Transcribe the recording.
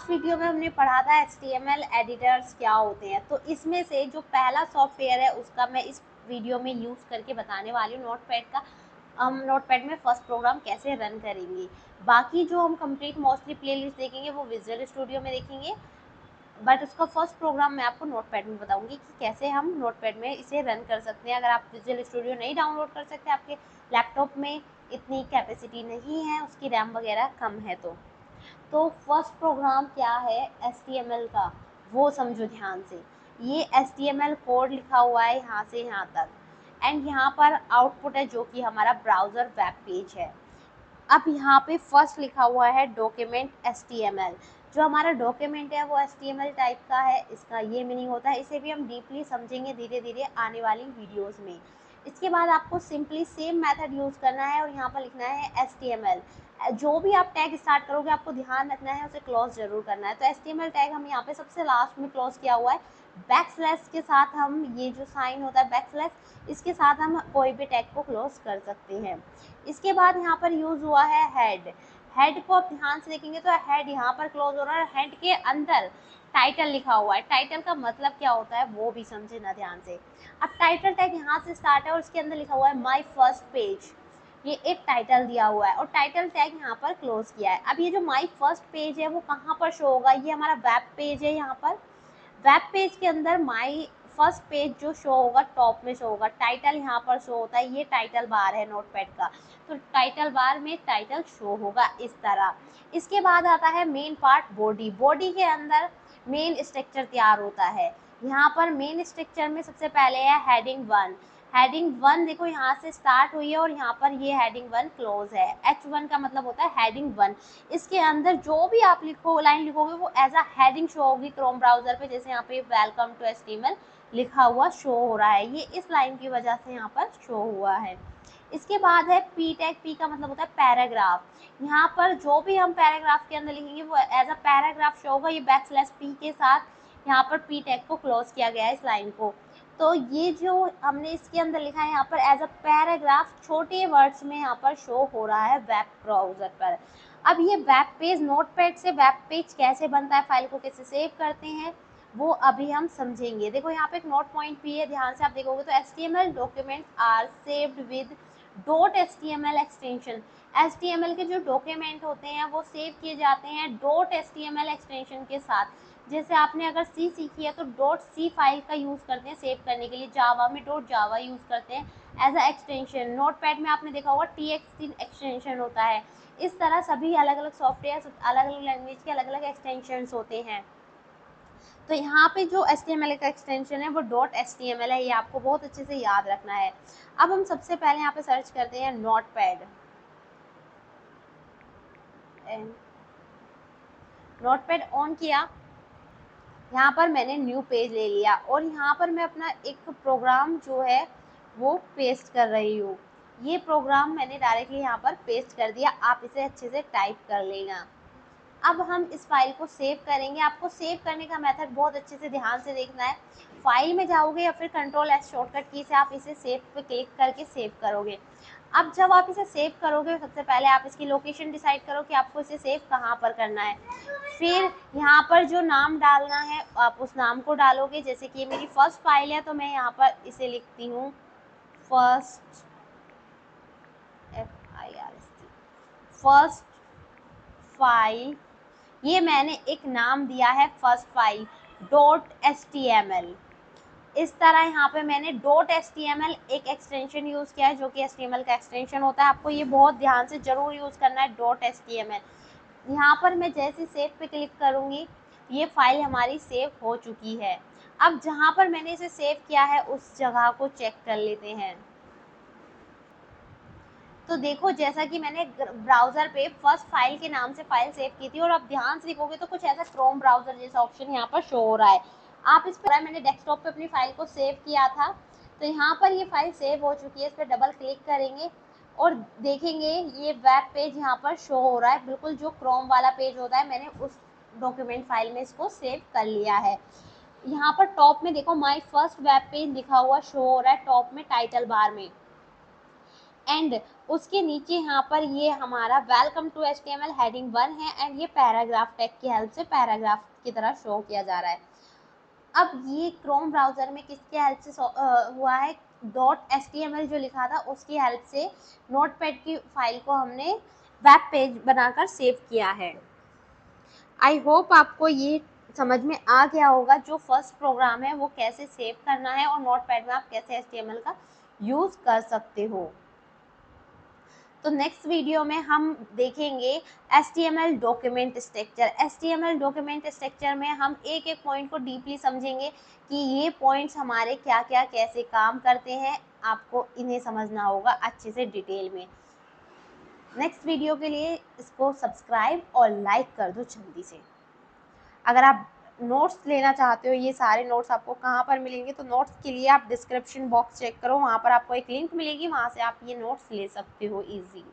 Last video में हमने पढ़ा था HTML एडिटर्स क्या होते हैं, तो इसमें से जो पहला सॉफ्टवेयर है उसका मैं इस वीडियो में यूज़ करके बताने वाली हूँ नोटपैड का। हम नोटपैड में फर्स्ट प्रोग्राम कैसे रन करेंगे। बाकी जो हम कंप्लीट मोस्टली प्लेलिस्ट देखेंगे वो विजुअल स्टूडियो में देखेंगे, बट उसका फर्स्ट प्रोग्राम मैं आपको नोटपैड में बताऊंगी कि कैसे हम नोटपैड में इसे रन कर सकते हैं। अगर आप विजुअल स्टूडियो नहीं डाउनलोड कर सकते, आपके लैपटॉप में इतनी कैपेसिटी नहीं है, उसकी रैम वगैरह कम है, तो फर्स्ट प्रोग्राम क्या है HTML का वो समझो ध्यान से। ये HTML कोड लिखा हुआ है यहाँ से यहाँ तक, एंड यहाँ पर आउटपुट है जो कि हमारा ब्राउज़र वेब पेज है। अब यहाँ पे फर्स्ट लिखा हुआ है डॉक्यूमेंट HTML। जो हमारा डॉक्यूमेंट है वो HTML टाइप का है, इसका ये मीनिंग होता है। इसे भी हम डीपली समझेंगे धीरे धीरे आने वाली वीडियोस में। इसके बाद आपको सिंपली सेम मेथड यूज़ करना है और यहाँ पर लिखना है HTML। जो भी आप टैग स्टार्ट करोगे आपको ध्यान रखना है उसे क्लोज जरूर करना है। तो HTML टैग हम यहाँ पे सबसे लास्ट में क्लोज किया हुआ है बैकस्लैश के साथ। हम ये जो साइन होता है बैकस्लैश, इसके साथ हम कोई भी टैग को क्लोज कर सकते हैं। इसके बाद यहाँ पर यूज हुआ है हेड। हेड को आप ध्यान से देखेंगे तो हेड यहाँ पर क्लोज हो रहा है, हेड के अंदर टाइटल लिखा हुआ है। टाइटल का मतलब क्या होता है वो भी समझे ना ध्यान से। अब टाइटल टैग यहाँ से स्टार्ट है और उसके अंदर लिखा हुआ है माय फर्स्ट पेज, ये एक टाइटल दिया हुआ है और टाइटल टैग यहाँ पर क्लोज किया है। अब ये जो माय फर्स्ट पेज है वो कहाँ पर शो होगा, ये हमारा वेब पेज है। यहाँ पर वेब पेज के अंदर माय फर्स्ट पेज जो शो होगा टॉप में शो होगा, टाइटल यहाँ पर शो होता है, ये टाइटल बार है नोटपैड का, तो टाइटल बार में टाइटल शो होगा इस तरह। इसके बाद आता है मेन पार्ट बॉडी। बॉडी के अंदर मेन स्ट्रक्चर तैयार होता है। यहाँ पर मेन स्ट्रक्चर में सबसे पहले है हेडिंग 1। हेडिंग 1 देखो यहाँ से स्टार्ट हुई है और यहाँ पर ये हेडिंग 1 क्लोज है। H1 का मतलब होता है हेडिंग 1। इसके अंदर जो भी आप लाइन लिखोगे वो एज अ हेडिंग शो होगी क्रोम ब्राउजर पे। जैसे यहाँ पे वेलकम टू HTML लिखा हुआ शो हो रहा है, ये इस लाइन की वजह से यहाँ पर शो हुआ है। इसके बाद है पी टैग। पी का मतलब होता है पैराग्राफ। यहाँ पर जो भी हम पैराग्राफ के अंदर लिखेंगे वो एज अ पैराग्राफ शो होगा। ये बैकस्लैश पी के साथ यहाँ पर पी टैग को क्लोज किया गया है इस लाइन को। तो ये जो हमने इसके अंदर लिखा है यहाँ पर एज अ पैराग्राफ छोटे वर्ड्स में यहाँ पर शो हो रहा है वेब ब्राउजर पर। अब ये वेब पेज नोटपैड से वेब पेज कैसे बनता है, फाइल को कैसे सेव करते हैं वो अभी हम समझेंगे। देखो यहाँ पे एक नोट पॉइंट भी है, ध्यान से आप देखोगे तो HTML document are saved with .html extension. HTML के जो डॉक्यूमेंट होते हैं वो सेव किए जाते हैं .html एक्सटेंशन के साथ। जैसे आपने अगर C सीखी है तो .c फाइल का यूज़ करते हैं सेव करने के लिए। जावा में .java यूज़ करते हैं एज अ एक्सटेंशन। नोटपैड में आपने देखा होगा txt एक्सटेंशन होता है। इस तरह सभी अलग अलग सॉफ्टवेयर अलग अलग लैंग्वेज के अलग अलग एक्सटेंशंस होते हैं। तो यहाँ पे जो HTML का एक्सटेंशन है वो .html है, ये आपको बहुत अच्छे से याद रखना है। अब हम सबसे पहले यहाँ पे सर्च करते हैं नोटपैड। नोटपैड ऑन किया, यहाँ पर मैंने न्यू पेज ले लिया और यहाँ पर मैं अपना एक प्रोग्राम जो है वो पेस्ट कर रही हूँ। ये प्रोग्राम मैंने डायरेक्टली यहाँ पर पेस्ट कर दिया, आप इसे अच्छे से टाइप कर लेना। अब हम इस फाइल को सेव करेंगे। आपको सेव करने का मेथड बहुत अच्छे से ध्यान से देखना है। फाइल में जाओगे या फिर Ctrl+S शॉर्टकट की से आप इसे सेव पे क्लिक करके सेव करोगे। अब जब आप इसे सेव करोगे सबसे पहले आप इसकी लोकेशन डिसाइड करो कि आपको इसे सेव कहाँ पर करना है। फिर यहाँ पर जो नाम डालना है आप उस नाम को डालोगे। जैसे कि ये मेरी फर्स्ट फाइल है तो मैं यहाँ पर इसे लिखती हूँ फर्स्ट FIRST फर्स्ट फाइल। ये मैंने एक नाम दिया है फर्स्ट फाइल .html। इस तरह यहाँ पे मैंने .html एक एक्सटेंशन यूज़ किया है जो कि HTML का एक्सटेंशन होता है। आपको ये बहुत ध्यान से ज़रूर यूज़ करना है .html। यहाँ पर मैं जैसे सेव पे क्लिक करूँगी ये फाइल हमारी सेव हो चुकी है। अब जहाँ पर मैंने इसे सेव किया है उस जगह को चेक कर लेते हैं। तो देखो जैसा कि मैंने ब्राउजर पे फर्स्ट फाइल के नाम से फाइल सेव की थी और अब ध्यान से देखोगे तो कुछ ऐसा क्रोम ब्राउजर जैसा ऑप्शन यहाँ पर शो हो रहा है। आप इस पर मैंने डेस्कटॉप पे अपनी फाइल को सेव किया था तो यहाँ पर ये फाइल सेव हो चुकी है। इस पर डबल क्लिक करेंगे और देखेंगे ये वेब पेज यहाँ पर शो हो रहा है, बिल्कुल जो क्रोम वाला पेज होता है। मैंने उस डॉक्यूमेंट फाइल में इसको सेव कर लिया है। यहाँ पर टॉप में देखो माय फर्स्ट वेब पेज लिखा हुआ शो हो रहा है टॉप में टाइटल बार में। एंड उसके नीचे यहाँ पर ये हमारा वेलकम टू HTML हेडिंग 1 है एंड ये पैराग्राफ टैग की हेल्प से पैराग्राफ की तरह शो किया जा रहा है। अब ये क्रोम ब्राउजर में किसके हेल्प से हुआ है, .html जो लिखा था उसकी हेल्प से नोटपैड की फाइल को हमने वेब पेज बनाकर सेव किया है। आई होप आपको ये समझ में आ गया होगा जो फर्स्ट प्रोग्राम है वो कैसे सेव करना है और नोटपैड में आप कैसे HTML का यूज़ कर सकते हो। तो नेक्स्ट वीडियो में हम देखेंगे HTML document structure. HTML document structure में हम एक एक पॉइंट को डीपली समझेंगे कि ये पॉइंट्स हमारे क्या क्या कैसे काम करते हैं, आपको इन्हें समझना होगा अच्छे से डिटेल में। नेक्स्ट वीडियो के लिए इसको सब्सक्राइब और लाइक कर दो जल्दी से। अगर आप नोट्स लेना चाहते हो, ये सारे नोट्स आपको कहाँ पर मिलेंगे, तो नोट्स के लिए आप डिस्क्रिप्शन बॉक्स चेक करो, वहाँ पर आपको एक लिंक मिलेगी, वहाँ से आप ये नोट्स ले सकते हो ईजी।